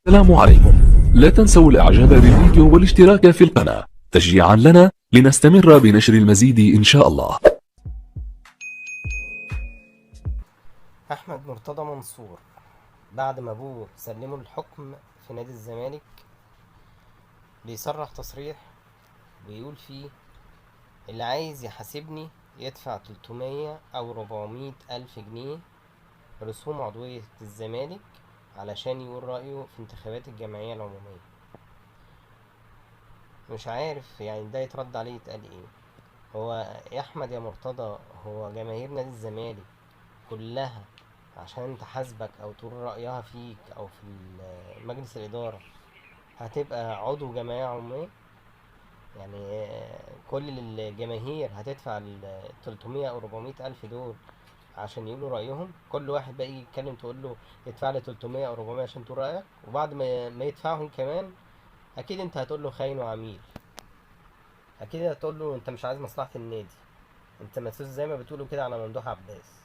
السلام عليكم. لا تنسوا الاعجاب بالفيديو والاشتراك في القناة تشجيعا لنا لنستمر بنشر المزيد ان شاء الله. أحمد مرتضى منصور بعد ما أبوه سلمه الحكم في نادي الزمالك بيصرح تصريح بيقول فيه: اللي عايز يحاسبني يدفع 300 أو 400 ألف جنيه رسوم عضوية الزمالك علشان يقول رأيه في انتخابات الجمعية العمومية. مش عارف يعني ده يترد عليه يتقال ايه. هو يا أحمد يا مرتضى، هو جماهير نادي الزمالك كلها عشان تحاسبك أو تقول رأيها فيك أو في مجلس الإدارة هتبقى عضو جمعية عمومية؟ يعني كل الجماهير هتدفع 300 أو 400 ألف دول عشان يقولوا رأيهم؟ كل واحد بقى يجي يتكلم تقول له ادفع لي 300 أو 400 عشان تقول رأيك، وبعد ما يدفعهم كمان أكيد أنت هتقول له خاين وعميل. أكيد هتقول له أنت مش عايز مصلحة النادي، أنت مسؤول زي ما بتقولوا كده على ممدوح عباس.